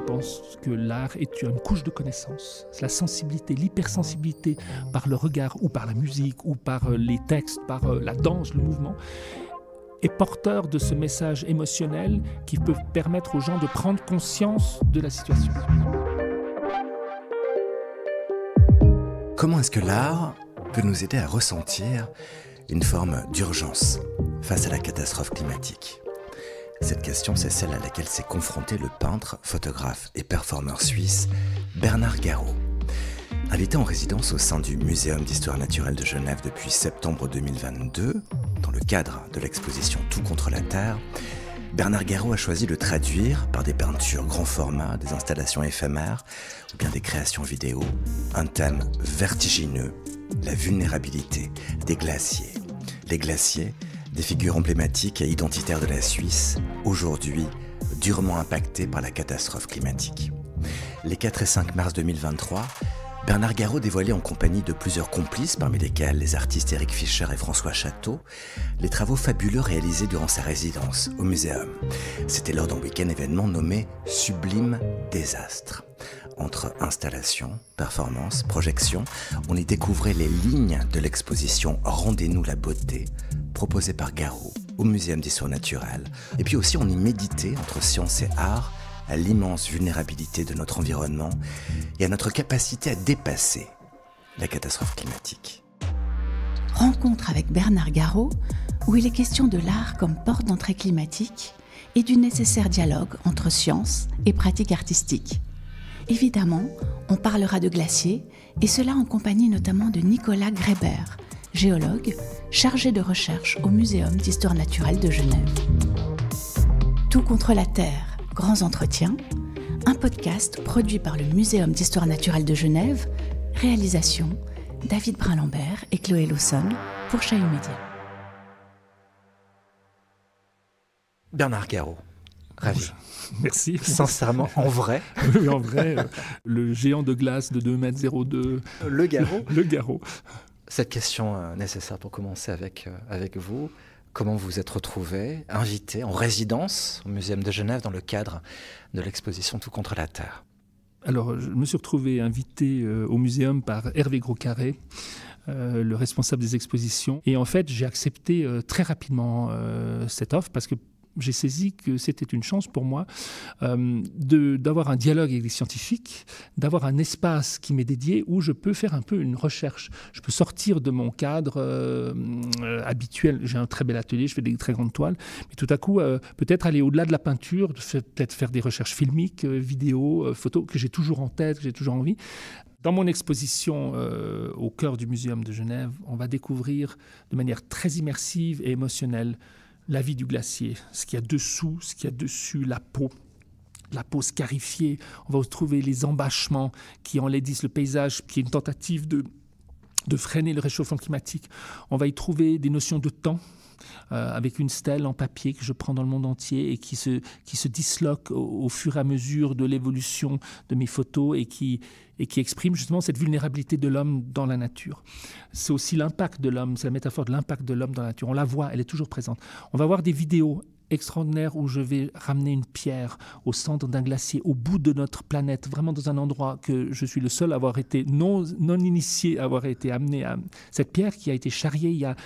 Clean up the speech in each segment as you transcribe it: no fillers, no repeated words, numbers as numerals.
pense que l'art est une couche de connaissance. C'est la sensibilité, l'hypersensibilité par le regard ou par la musique ou par les textes, par la danse, le mouvement, est porteur de ce message émotionnel qui peut permettre aux gens de prendre conscience de la situation. Comment est-ce que l'art peut nous aider à ressentir une forme d'urgence face à la catastrophe climatique ? Cette question, c'est celle à laquelle s'est confronté le peintre, photographe et performeur suisse Bernard Garot. Invité en résidence au sein du Muséum d'histoire naturelle de Genève depuis septembre 2022, dans le cadre de l'exposition Tout contre la Terre, Bernard Garot a choisi de traduire par des peintures grand format, des installations éphémères ou bien des créations vidéo, un thème vertigineux, la vulnérabilité des glaciers. Les glaciers, des figures emblématiques et identitaires de la Suisse, aujourd'hui durement impactés par la catastrophe climatique. Les 4 et 5 mars 2023, Bernard Garot dévoilait en compagnie de plusieurs complices, parmi lesquels les artistes Éric Fischer et François Chateau, les travaux fabuleux réalisés durant sa résidence au Muséum. C'était lors d'un week-end événement nommé « Sublime Désastre ». Entre installations, performances, projections, on y découvrait les lignes de l'exposition « Rendez-nous la beauté » proposée par Garot au Muséum d'histoire naturelle. Et puis aussi on y méditait entre science et art à l'immense vulnérabilité de notre environnement et à notre capacité à dépasser la catastrophe climatique. Rencontre avec Bernard Garot, où il est question de l'art comme porte d'entrée climatique et du nécessaire dialogue entre science et pratique artistique. Évidemment, on parlera de glaciers, et cela en compagnie notamment de Nicolas Greber, géologue chargé de recherche au Muséum d'histoire naturelle de Genève. Tout contre la Terre, grands entretiens, un podcast produit par le Muséum d'histoire naturelle de Genève, réalisation David Brun-Lambert et Chloé Lawson pour Chahut Média. Bernard Garot, ravi. Merci. Sincèrement, en vrai. Oui, en vrai, le géant de glace de 2,02 m. Le Garot. Le Garot. Cette question nécessaire pour commencer avec vous. Comment vous êtes retrouvé, invité en résidence au Muséum de Genève dans le cadre de l'exposition Tout contre la Terre ? Alors, je me suis retrouvé invité au muséum par Hervé Groscarré, le responsable des expositions. Et en fait, j'ai accepté très rapidement cette offre parce que j'ai saisi que c'était une chance pour moi d'avoir un dialogue avec des scientifiques, d'avoir un espace qui m'est dédié où je peux faire un peu une recherche. Je peux sortir de mon cadre habituel. J'ai un très bel atelier, je fais des très grandes toiles, mais tout à coup, peut-être aller au-delà de la peinture, peut-être faire des recherches filmiques, vidéos, photos, que j'ai toujours en tête, que j'ai toujours envie. Dans mon exposition au cœur du Muséum de Genève, on va découvrir de manière très immersive et émotionnelle la vie du glacier, ce qu'il y a dessous, ce qu'il y a dessus, la peau scarifiée. On va retrouver les embâchements qui enlaidissent le paysage, qui est une tentative de freiner le réchauffement climatique. On va y trouver des notions de temps, avec une stèle en papier que je prends dans le monde entier et qui se disloque au fur et à mesure de l'évolution de mes photos et qui exprime justement cette vulnérabilité de l'homme dans la nature. C'est aussi l'impact de l'homme, c'est la métaphore de l'impact de l'homme dans la nature. On la voit, elle est toujours présente. On va voir des vidéos extraordinaires où je vais ramener une pierre au centre d'un glacier, au bout de notre planète, vraiment dans un endroit que je suis le seul à avoir été non initié, à avoir été amené à... Cette pierre qui a été charriée il y a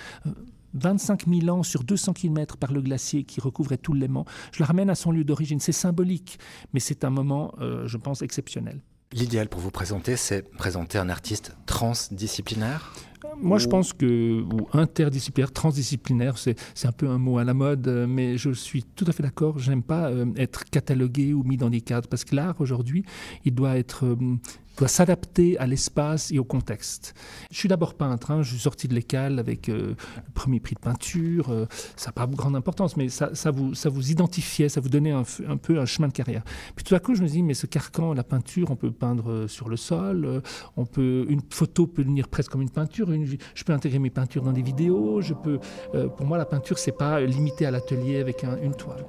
25 000 ans sur 200 km par le glacier qui recouvrait tout le Léman. Je la ramène à son lieu d'origine. C'est symbolique, mais c'est un moment, je pense, exceptionnel. L'idéal pour vous présenter, c'est présenter un artiste transdisciplinaire ? Moi, je pense que, ou interdisciplinaire, transdisciplinaire, c'est un peu un mot à la mode, mais je suis tout à fait d'accord. Je n'aime pas être catalogué ou mis dans des cadres, parce que l'art, aujourd'hui, il doit s'adapter à l'espace et au contexte. Je suis d'abord peintre, je suis sorti de l'école avec le premier prix de peinture, ça n'a pas grande importance, mais ça vous identifiait, ça vous donnait un peu un chemin de carrière. Puis tout à coup, je me dis, mais ce carcan, la peinture, on peut peindre sur le sol, une photo peut devenir presque comme une peinture, je peux intégrer mes peintures dans des vidéos, pour moi, la peinture, c'est pas limité à l'atelier avec une toile.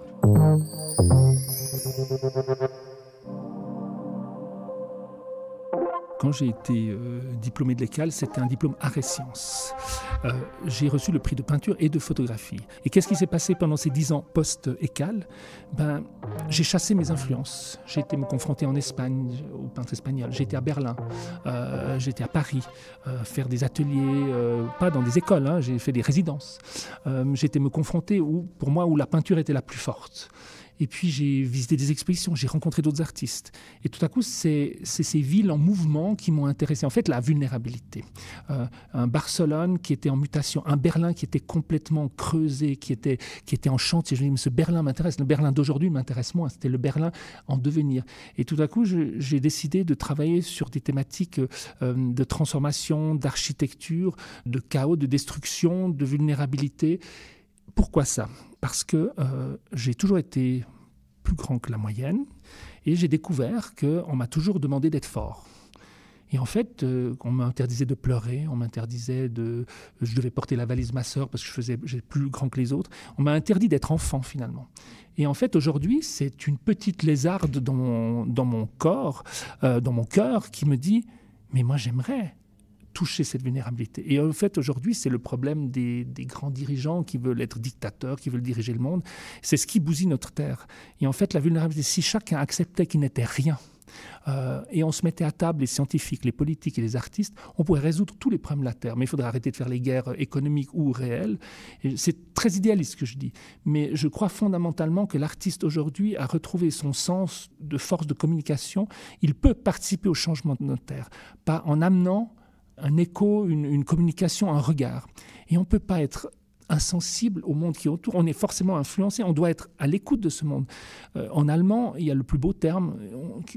Quand j'ai été diplômé de l'École, c'était un diplôme arts et sciences. J'ai reçu le prix de peinture et de photographie. Et qu'est-ce qui s'est passé pendant ces 10 ans post-École ? J'ai chassé mes influences. J'ai été me confronter en Espagne aux peintres espagnols. J'ai été à Berlin, j'ai été à Paris, faire des ateliers, pas dans des écoles, hein, j'ai fait des résidences. J'ai été me confronter pour moi où la peinture était la plus forte. Et puis j'ai visité des expositions, j'ai rencontré d'autres artistes. Et tout à coup, c'est ces villes en mouvement qui m'ont intéressé. En fait, la vulnérabilité. Un Barcelone qui était en mutation, un Berlin qui était complètement creusé, qui était en chantier. Je me dis, mais ce Berlin m'intéresse. Le Berlin d'aujourd'hui m'intéresse moins. C'était le Berlin en devenir. Et tout à coup, j'ai décidé de travailler sur des thématiques de transformation, d'architecture, de chaos, de destruction, de vulnérabilité. Pourquoi ça ? Parce que j'ai toujours été plus grand que la moyenne et j'ai découvert qu'on m'a toujours demandé d'être fort. Et en fait, on m'interdisait de pleurer, on m'interdisait je devais porter la valise de ma sœur parce que j'étais plus grand que les autres. On m'a interdit d'être enfant finalement. Et en fait, aujourd'hui, c'est une petite lézarde dans mon corps, dans mon cœur, qui me dit « mais moi j'aimerais ». Toucher cette vulnérabilité. Et en fait, aujourd'hui, c'est le problème des grands dirigeants qui veulent être dictateurs, qui veulent diriger le monde. C'est ce qui bousille notre terre. Et en fait, la vulnérabilité, si chacun acceptait qu'il n'était rien, et on se mettait à table, les scientifiques, les politiques et les artistes, on pourrait résoudre tous les problèmes de la Terre. Mais il faudrait arrêter de faire les guerres économiques ou réelles. Et c'est très idéaliste ce que je dis. Mais je crois fondamentalement que l'artiste aujourd'hui a retrouvé son sens de force de communication. Il peut participer au changement de notre Terre, pas en amenant un écho, une communication, un regard. Et on ne peut pas être insensible au monde qui est autour. On est forcément influencé, on doit être à l'écoute de ce monde. En allemand, il y a le plus beau terme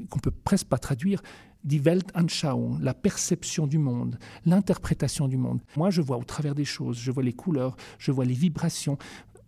qu'on ne peut presque pas traduire, die Weltanschauung, la perception du monde, l'interprétation du monde. Moi, je vois au travers des choses, je vois les couleurs, je vois les vibrations.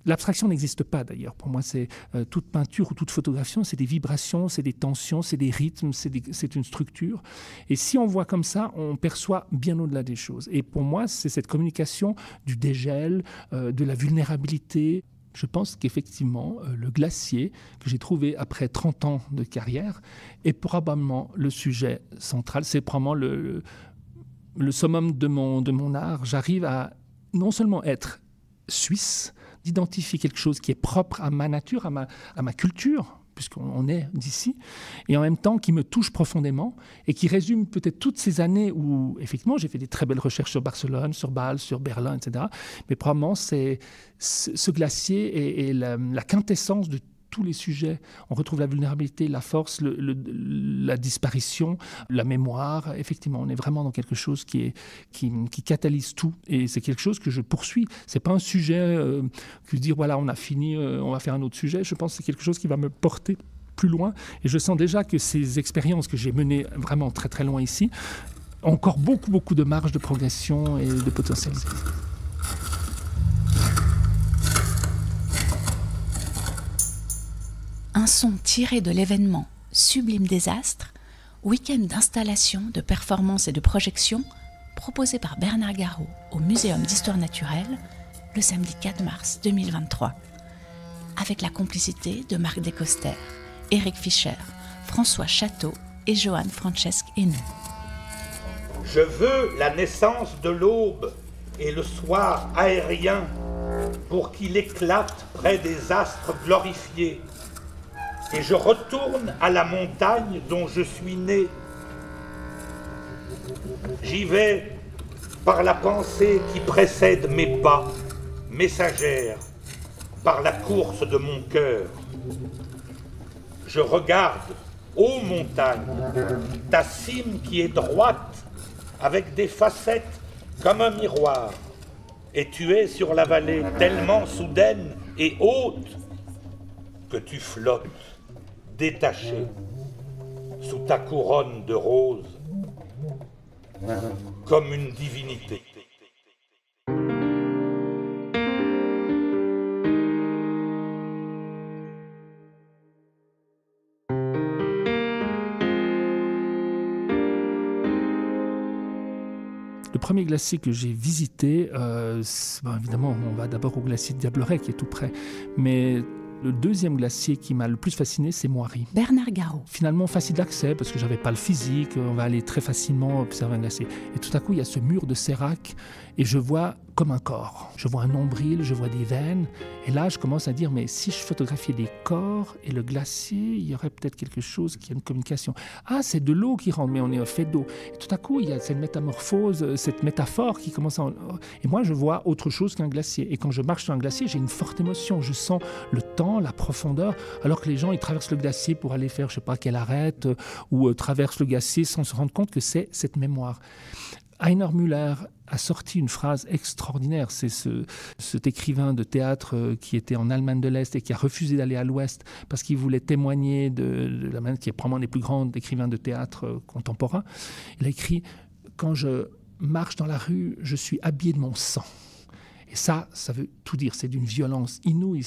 L'abstraction n'existe pas d'ailleurs. Pour moi, c'est toute peinture ou toute photographie, c'est des vibrations, c'est des tensions, c'est des rythmes, c'est une structure. Et si on voit comme ça, on perçoit bien au-delà des choses. Et pour moi, c'est cette communication du dégel, de la vulnérabilité. Je pense qu'effectivement, le glacier que j'ai trouvé après 30 ans de carrière est probablement le sujet central. C'est probablement le summum de mon art. J'arrive à non seulement être suisse, d'identifier quelque chose qui est propre à ma nature, à ma culture, puisqu'on est d'ici, et en même temps qui me touche profondément et qui résume peut-être toutes ces années où, effectivement, j'ai fait des très belles recherches sur Barcelone, sur Bâle, sur Berlin, etc. Mais probablement, c'est ce glacier est la quintessence de tous les sujets. On retrouve la vulnérabilité, la force, la disparition, la mémoire. Effectivement, on est vraiment dans quelque chose qui catalyse tout. Et c'est quelque chose que je poursuis. C'est pas un sujet que dire, voilà, on a fini, on va faire un autre sujet. Je pense que c'est quelque chose qui va me porter plus loin. Et je sens déjà que ces expériences que j'ai menées vraiment très très loin ici ont encore beaucoup beaucoup de marge de progression et de potentiel. Un son tiré de l'événement Sublime Désastre, week-end d'installation, de performance et de projection proposé par Bernard Garot au Muséum d'Histoire Naturelle le samedi 4 mars 2023, avec la complicité de Marc Descoster, Éric Fischer, François Chateau et Johann Francesc Hainaut. Je veux la naissance de l'aube et le soir aérien pour qu'il éclate près des astres glorifiés. Et je retourne à la montagne dont je suis né. J'y vais par la pensée qui précède mes pas, messagère, par la course de mon cœur. Je regarde, ô montagne, ta cime qui est droite, avec des facettes comme un miroir, et tu es sur la vallée tellement soudaine et haute que tu flottes, détaché, sous ta couronne de roses, comme une divinité. Le premier glacier que j'ai visité, évidemment, on va d'abord au glacier de Diableret, qui est tout près, mais Le deuxième glacier qui m'a le plus fasciné, c'est Moiry. Bernard Garot. Finalement facile d'accès parce que j'avais pas le physique, on va aller très facilement observer un glacier. Et tout à coup, il y a ce mur de sérac et je vois comme un corps. Je vois un nombril, je vois des veines. Et là, je commence à dire, mais si je photographiais les corps et le glacier, il y aurait peut-être quelque chose qui a une communication. Ah, c'est de l'eau qui rentre, mais on est fait d'eau. Et tout à coup, il y a cette métamorphose, cette métaphore qui commence à... Et moi, je vois autre chose qu'un glacier. Et quand je marche sur un glacier, j'ai une forte émotion. Je sens le temps, la profondeur, alors que les gens, ils traversent le glacier pour aller faire, je sais pas, quelle arête, ou traversent le glacier sans se rendre compte que c'est cette mémoire. Heiner Müller a sorti une phrase extraordinaire. C'est cet écrivain de théâtre qui était en Allemagne de l'Est et qui a refusé d'aller à l'Ouest parce qu'il voulait témoigner de la manière qui est probablement les plus grands écrivains de théâtre contemporains. Il a écrit « Quand je marche dans la rue, je suis habillé de mon sang ». Et ça veut tout dire. C'est d'une violence inouïe.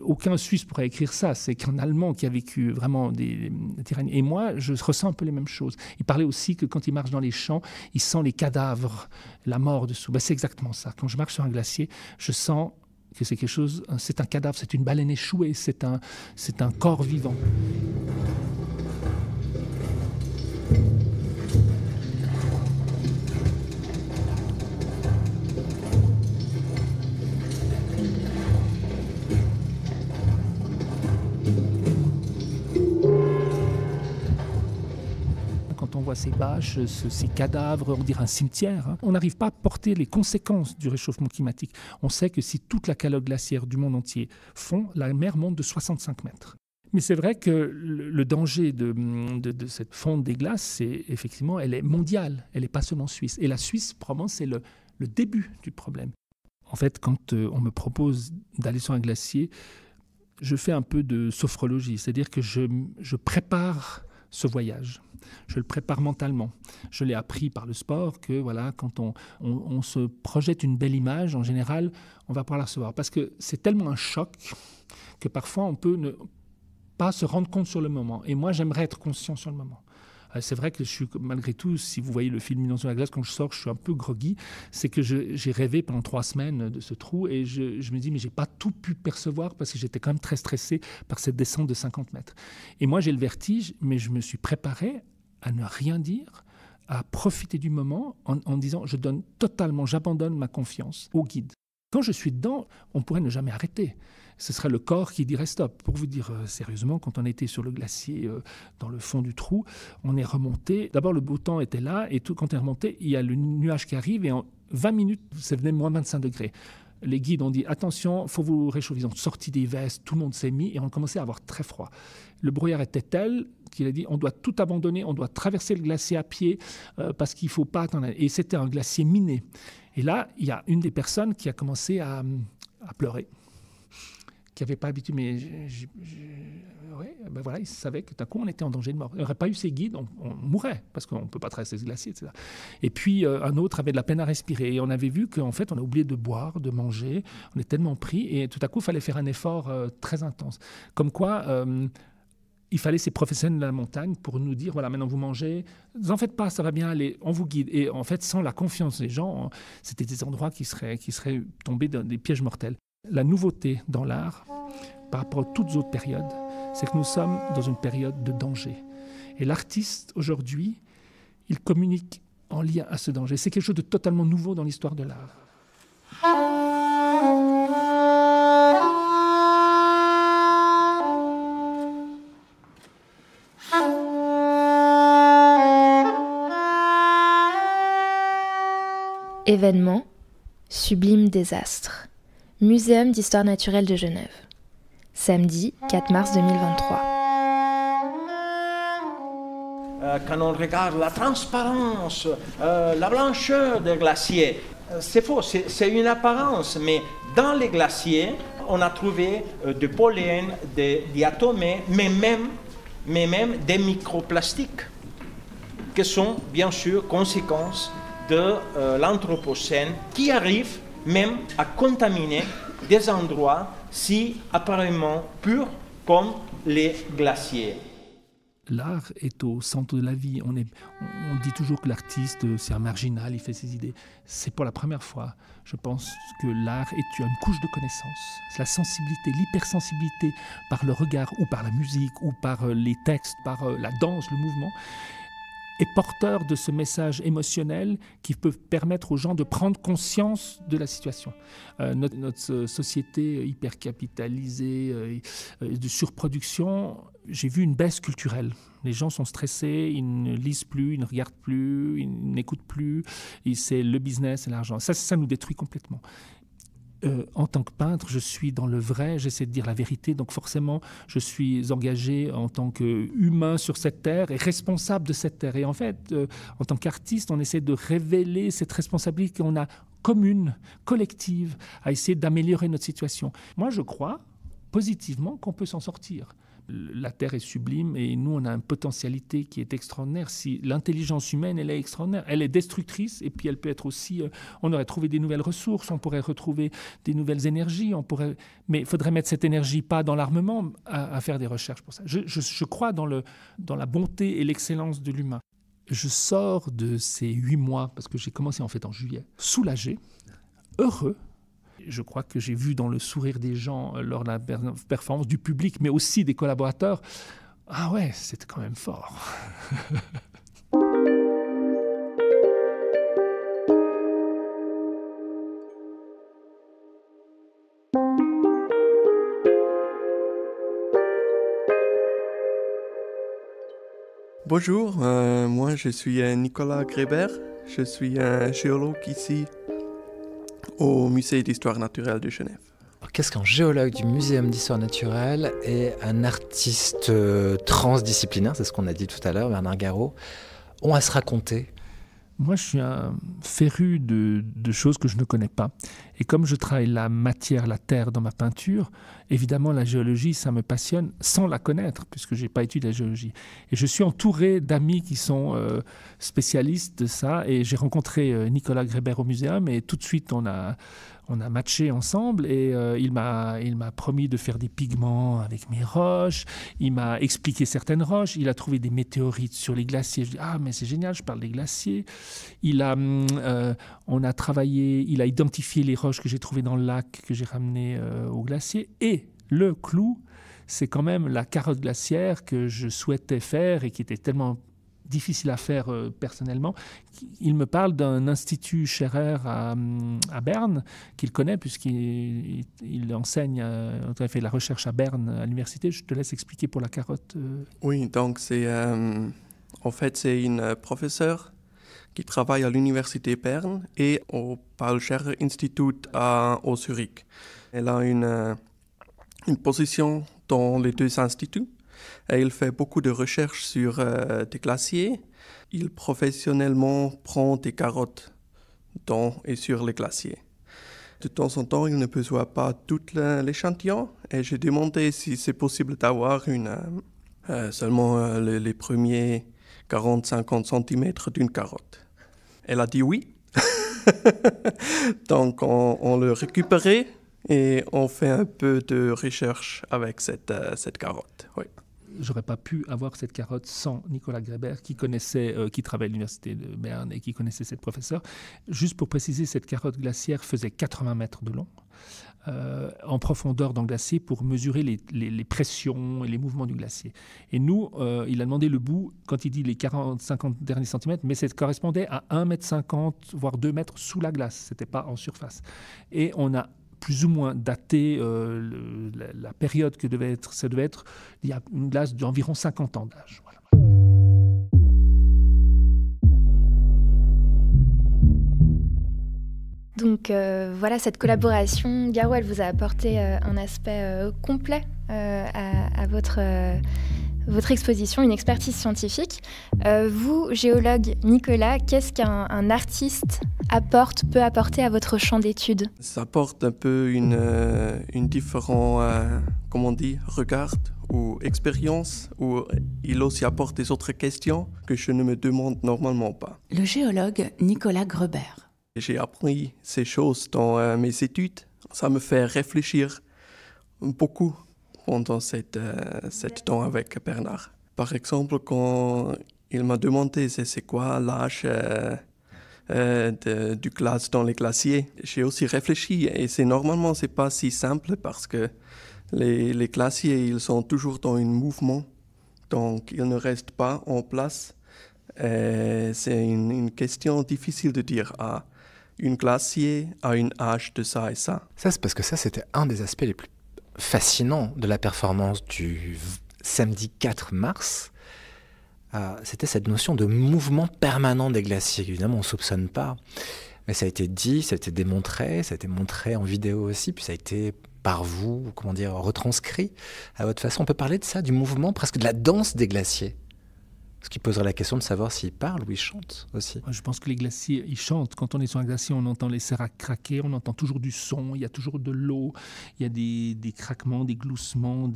Aucun Suisse pourrait écrire ça. C'est qu'un Allemand qui a vécu vraiment des tyrannies. Et moi, je ressens un peu les mêmes choses. Il parlait aussi que quand il marche dans les champs, il sent les cadavres, la mort dessous. C'est exactement ça. Quand je marche sur un glacier, je sens que c'est quelque chose, c'est un cadavre, c'est une baleine échouée, c'est un corps vivant. Quand on voit ces bâches, ces cadavres, on dirait un cimetière, hein. On n'arrive pas à porter les conséquences du réchauffement climatique. On sait que si toute la calotte glaciaire du monde entier fond, la mer monte de 65 mètres. Mais c'est vrai que le danger de cette fonte des glaces, c'est effectivement, elle est mondiale, elle n'est pas seulement suisse. Et la Suisse, probablement, c'est le début du problème. En fait, quand on me propose d'aller sur un glacier, je fais un peu de sophrologie, c'est-à-dire que je prépare ce voyage. Je le prépare mentalement. Je l'ai appris par le sport que voilà, quand on se projette une belle image, en général, on va pouvoir la recevoir. Parce que c'est tellement un choc que parfois on peut ne pas se rendre compte sur le moment. Et moi, j'aimerais être conscient sur le moment. C'est vrai que je suis, malgré tout, si vous voyez le film Millions sur la glace, quand je sors, je suis un peu groggy. C'est que j'ai rêvé pendant 3 semaines de ce trou et je me dis, mais j'ai pas tout pu percevoir parce que j'étais quand même très stressé par cette descente de 50 mètres. Et moi, j'ai le vertige, mais je me suis préparé à ne rien dire, à profiter du moment en disant, j'abandonne ma confiance au guide. Quand je suis dedans, on pourrait ne jamais arrêter. Ce serait le corps qui dirait stop. Pour vous dire sérieusement, quand on était sur le glacier dans le fond du trou, on est remonté. D'abord, le beau temps était là et quand on est remonté, il y a le nuage qui arrive et en 20 minutes, ça venait moins 25 degrés. Les guides ont dit attention, il faut vous réchauffer. Ils ont sorti des vestes, tout le monde s'est mis et on commençait à avoir très froid. Le brouillard était tel qu'il a dit on doit tout abandonner, on doit traverser le glacier à pied parce qu'il ne faut pas attendre. Et c'était un glacier miné. Et là, il y a une des personnes qui a commencé à pleurer, qui n'avait pas l'habitude, mais ouais, ben voilà, il savait que d'un coup, on était en danger de mort. Il n'y aurait pas eu ces guides, on mourrait, parce qu'on ne peut pas traverser ce glacier, etc. Et puis, un autre avait de la peine à respirer. Et on avait vu qu'en fait, on a oublié de boire, de manger. On est tellement pris. Et tout à coup, il fallait faire un effort très intense. Comme quoi... il fallait ces professionnels de la montagne pour nous dire, voilà, maintenant vous mangez, ne vous en faites pas, ça va bien aller, on vous guide. Et en fait, sans la confiance des gens, c'était des endroits qui seraient tombés dans des pièges mortels. La nouveauté dans l'art, par rapport à toutes autres périodes, c'est que nous sommes dans une période de danger. Et l'artiste, aujourd'hui, il communique en lien à ce danger. C'est quelque chose de totalement nouveau dans l'histoire de l'art. Événement, sublime désastre. Muséum d'histoire naturelle de Genève. Samedi 4 mars 2023. Quand on regarde la transparence, la blancheur des glaciers, c'est faux, c'est une apparence, mais dans les glaciers, on a trouvé du pollen, des diatomées, mais même des microplastiques, qui sont bien sûr conséquences de l'Anthropocène, qui arrive même à contaminer des endroits si apparemment purs comme les glaciers. l'art est au centre de la vie. On dit toujours que l'artiste, c'est un marginal, il fait ses idées. C'est pour la première fois, je pense, que l'art est une couche de connaissance. C'est la sensibilité, l'hypersensibilité par le regard ou par la musique ou par les textes, par la danse, le mouvement, est porteur de ce message émotionnel qui peut permettre aux gens de prendre conscience de la situation. Notre société hyper capitalisée, de surproduction, j'ai vu une baisse culturelle. Les gens sont stressés, ils ne lisent plus, ils ne regardent plus, ils n'écoutent plus. Et c'est le business et l'argent. Ça nous détruit complètement. En tant que peintre, je suis dans le vrai, j'essaie de dire la vérité, donc forcément, je suis engagé en tant qu'humain sur cette terre et responsable de cette terre. Et en fait, en tant qu'artiste, on essaie de révéler cette responsabilité qu'on a commune, collective, à essayer d'améliorer notre situation. Moi, je crois positivement qu'on peut s'en sortir. La Terre est sublime et nous, on a une potentialité qui est extraordinaire. Si l'intelligence humaine, elle est extraordinaire, elle est destructrice et puis elle peut être aussi... on aurait trouvé des nouvelles ressources, on pourrait retrouver des nouvelles énergies, mais il faudrait mettre cette énergie pas dans l'armement, à faire des recherches pour ça. Je crois dans la bonté et l'excellence de l'humain. Je sors de ces 8 mois, parce que j'ai commencé en fait en juillet, soulagé, heureux. Je crois que j'ai vu dans le sourire des gens lors de la performance du public, mais aussi des collaborateurs, ah ouais, c'était quand même fort. Bonjour, moi je suis Nicolas Greber, je suis un géologue ici au Musée d'Histoire Naturelle de Genève. Alors, qu'est-ce qu'un géologue du Muséum d'Histoire Naturelle et un artiste transdisciplinaire, c'est ce qu'on a dit tout à l'heure, Bernard Garot, ont à se raconter? Moi, je suis un féru de choses que je ne connais pas. Et comme je travaille la matière, la terre dans ma peinture, évidemment, la géologie, ça me passionne sans la connaître, puisque je n'ai pas étudié la géologie. Et je suis entouré d'amis qui sont spécialistes de ça. Et j'ai rencontré Nicolas Greber au muséum et tout de suite, on a matché ensemble et il m'a promis de faire des pigments avec mes roches. Il m'a expliqué certaines roches. Il a trouvé des météorites sur les glaciers. Je dis, ah, mais c'est génial, je parle des glaciers. On a travaillé, il a identifié les roches que j'ai trouvées dans le lac, que j'ai ramenées au glacier. Et le clou, c'est quand même la carotte glaciaire que je souhaitais faire et qui était tellement difficile à faire personnellement. Il me parle d'un institut Scherrer à Berne, qu'il connaît puisqu'il enseigne, il fait la recherche à Berne, à l'université. Je te laisse expliquer pour la carotte. Oui, donc en fait, c'est une professeure qui travaille à l'université Berne et au Paul Scherrer Institut au Zurich. Elle a une position dans les deux instituts. Et il fait beaucoup de recherches sur des glaciers. Il professionnellement prend des carottes dans et sur les glaciers. De temps en temps, il ne besoin pas tout l'échantillon. Et j'ai demandé si c'est possible d'avoir seulement les premiers 40-50 cm d'une carotte. Elle a dit oui. Donc on le récupérait et on fait un peu de recherche avec cette carotte. Oui. J'aurais pas pu avoir cette carotte sans Nicolas Greber, qui travaille à l'université de Berne et qui connaissait cette professeure. Juste pour préciser, cette carotte glaciaire faisait 80 mètres de long, en profondeur dans le glacier pour mesurer les pressions et les mouvements du glacier. Et nous, il a demandé le bout, quand il dit les 40-50 derniers centimètres, mais ça correspondait à 1,50 m, voire 2 mètres sous la glace, c'était pas en surface. Et on a plus ou moins daté la période que ça devait être, il y a une glace d'environ 50 ans d'âge. Voilà. Donc voilà, cette collaboration, Garot, elle vous a apporté un aspect complet à votre exposition, une expertise scientifique. Vous, géologue Nicolas, qu'est-ce qu'un artiste peut apporter à votre champ d'études? Ça apporte un peu une différent, regard ou expérience, où il aussi apporte des autres questions que je ne me demande normalement pas. Le géologue Nicolas Greber. J'ai appris ces choses dans mes études. Ça me fait réfléchir beaucoup pendant cette temps avec Bernard. Par exemple, quand il m'a demandé c'est quoi l'âge du glace dans les glaciers, j'ai aussi réfléchi et normalement c'est pas si simple parce que les glaciers ils sont toujours dans un mouvement, donc ils ne restent pas en place. C'est une question difficile de dire une glacier a un âge de ça et ça. Ça, c'est parce que ça, c'était un des aspects les plus fascinants de la performance du samedi 4 mars. C'était cette notion de mouvement permanent des glaciers. Évidemment, on ne soupçonne pas. Mais ça a été dit, ça a été démontré, ça a été montré en vidéo aussi, puis ça a été par vous, retranscrit à votre façon. On peut parler de ça, du mouvement, presque de la danse des glaciers. Ce qui poserait la question de savoir s'ils parlent ou ils chantent aussi. Je pense que les glaciers, ils chantent. Quand on est sur un glacier, on entend les séracs craquer, on entend toujours du son, il y a toujours de l'eau, il y a des craquements, des gloussements,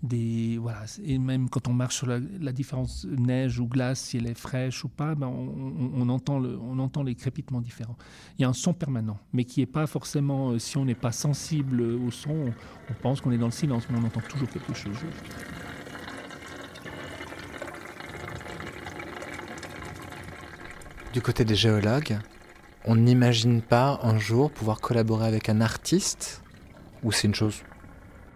voilà. Et même quand on marche sur la différence neige ou glace, si elle est fraîche ou pas, on entend les crépitements différents. Il y a un son permanent, mais qui n'est pas forcément, si on n'est pas sensible au son, on pense qu'on est dans le silence, mais on entend toujours quelque chose. Du côté des géologues, on n'imagine pas un jour pouvoir collaborer avec un artiste, ou c'est une chose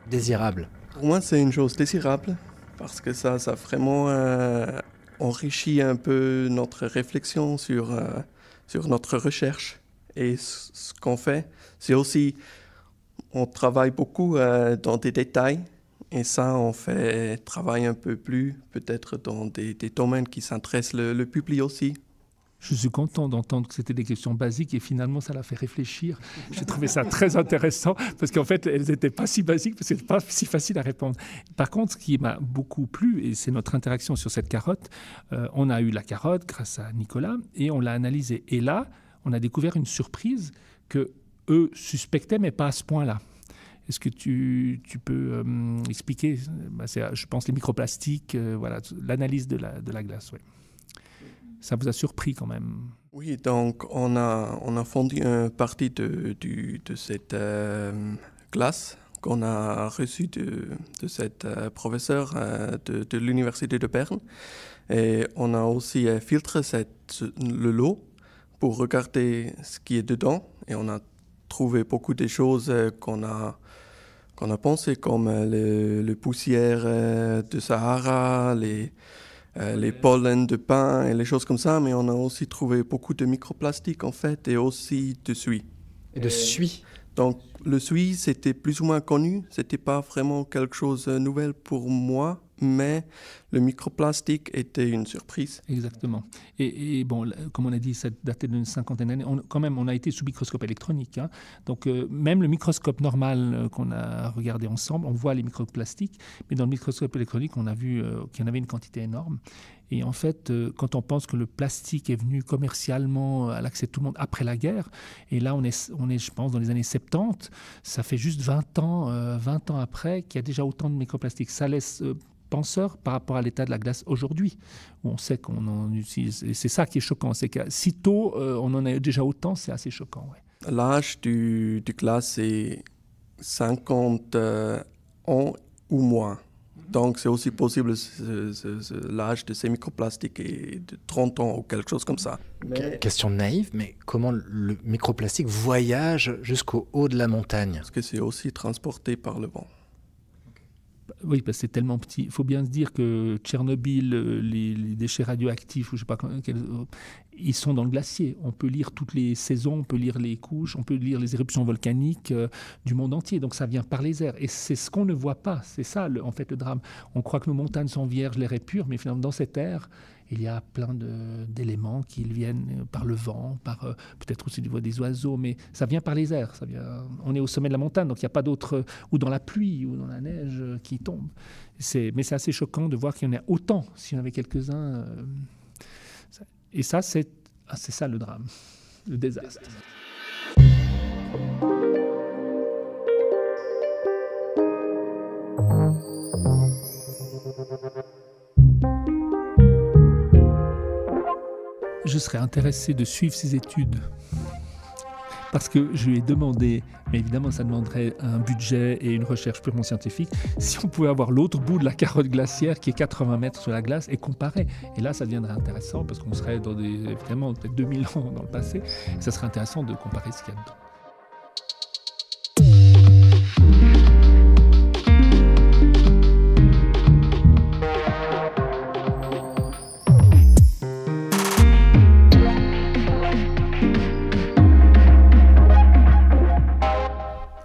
désirable? Pour moi, c'est une chose désirable, parce que ça vraiment enrichit un peu notre réflexion sur notre recherche. Et ce qu'on fait, c'est aussi, on travaille beaucoup dans des détails, et ça, on fait travailler un peu plus, peut-être dans des domaines qui s'intéressent le public aussi. Je suis content d'entendre que c'était des questions basiques et finalement, ça l'a fait réfléchir. J'ai trouvé ça très intéressant parce qu'en fait, elles n'étaient pas si basiques parce que ce n'était pas si facile à répondre. Par contre, ce qui m'a beaucoup plu, et c'est notre interaction sur cette carotte, on a eu la carotte grâce à Nicolas et on l'a analysée. Et là, on a découvert une surprise que eux suspectaient, mais pas à ce point-là. Est-ce que tu peux expliquer c'est, je pense, les microplastiques, voilà, l'analyse de la glace, oui. Ça vous a surpris quand même? Oui, donc on a fondu une partie de cette glace qu'on a reçue de cette professeure de l'Université de Berne. Et on a aussi filtré le lot pour regarder ce qui est dedans. Et on a trouvé beaucoup de choses qu'on a pensé, comme les poussières de Sahara, les pollens de pin et les choses comme ça, mais on a aussi trouvé beaucoup de microplastiques en fait, et aussi de suie. Et de suie. Donc le suie, c'était plus ou moins connu, c'était pas vraiment quelque chose de nouvel pour moi, mais le microplastique était une surprise. Exactement. Et bon, comme on a dit, ça datait d'une cinquantaine d'années. Quand même, on a été sous microscope électronique. Hein. Donc, même le microscope normal qu'on a regardé ensemble, on voit les microplastiques. Mais dans le microscope électronique, on a vu qu'il y en avait une quantité énorme. Et en fait, quand on pense que le plastique est venu commercialement à l'accès de tout le monde après la guerre, et là, on est, je pense, dans les années 70, ça fait juste 20 ans après qu'il y a déjà autant de microplastiques. Ça laisse penseur par rapport à l'état de la glace aujourd'hui, où on sait qu'on en utilise. Et c'est ça qui est choquant, c'est que si tôt on en a déjà autant, c'est assez choquant. Ouais. L'âge du glace, c'est 50 ans ou moins. Donc c'est aussi possible l'âge de ces microplastiques est de 30 ans ou quelque chose comme ça. Question naïve, mais comment le microplastique voyage jusqu'au haut de la montagne? Parce que c'est aussi transporté par le vent. Oui, parce que c'est tellement petit. Il faut bien se dire que Tchernobyl, les déchets radioactifs, ou je sais pas, ils sont dans le glacier. On peut lire toutes les saisons, on peut lire les couches, on peut lire les éruptions volcaniques du monde entier. Donc ça vient par les airs. Et c'est ce qu'on ne voit pas. C'est ça, en fait, le drame. On croit que nos montagnes sont vierges, l'air est pur, mais finalement, dans cette air, il y a plein d'éléments qui viennent par le vent, par peut-être aussi du voix des oiseaux, mais ça vient par les airs. On est au sommet de la montagne, donc il n'y a pas d'autre... Ou dans la pluie, ou dans la neige qui tombe. Mais c'est assez choquant de voir qu'il y en a autant, s'il y en avait quelques-uns. Et ça, c'est ça le drame, le désastre. Je serais intéressé de suivre ces études. parce que je lui ai demandé, mais évidemment ça demanderait un budget et une recherche purement scientifique, si on pouvait avoir l'autre bout de la carotte glaciaire qui est 80 mètres sur la glace et comparer. Et là, ça deviendrait intéressant parce qu'on serait dans vraiment peut-être 2000 ans dans le passé. Et ça serait intéressant de comparer ce qu'il y a dedans.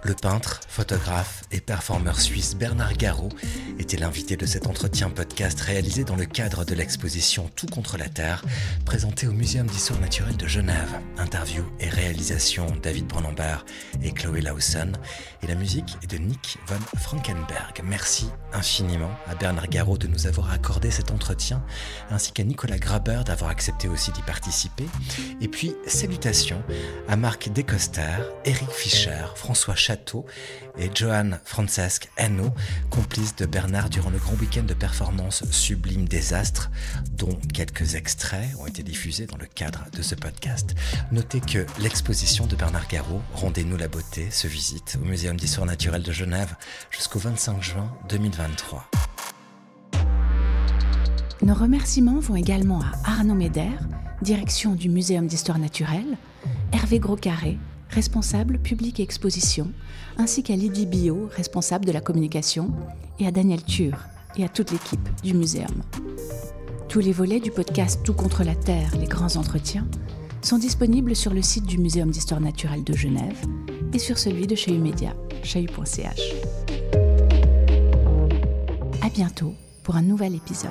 Le peintre, photographe et performeur suisse Bernard Garot était l'invité de cet entretien podcast réalisé dans le cadre de l'exposition Tout contre la Terre, présentée au Muséum d'Histoire naturelle de Genève. Interview et réalisation David Bronnenberg et Chloé Lawson, et la musique est de Nick von Frankenberg. Merci infiniment à Bernard Garot de nous avoir accordé cet entretien, ainsi qu'à Nicolas Graber d'avoir accepté aussi d'y participer. Et puis, salutations à Marc Descoster, Eric Fischer, François Château et Johann Francesc Henno, complices de Bernard durant le grand week-end de performance Sublime Désastre, dont quelques extraits ont été diffusés dans le cadre de ce podcast. Notez que l'exposition de Bernard Garot, Rendez-nous la beauté, se visite au Muséum d'Histoire naturelle de Genève jusqu'au 25 juin 2023. Nos remerciements vont également à Arnaud Meder, direction du Muséum d'Histoire naturelle, Hervé Groscarré, responsable public et exposition, ainsi qu'à Lydie Billot, responsable de la communication, et à Daniel Thur et à toute l'équipe du muséum. Tous les volets du podcast Tout contre la Terre, les grands entretiens, sont disponibles sur le site du Muséum d'Histoire naturelle de Genève et sur celui de Chahut Média, chahut.ch. À bientôt pour un nouvel épisode.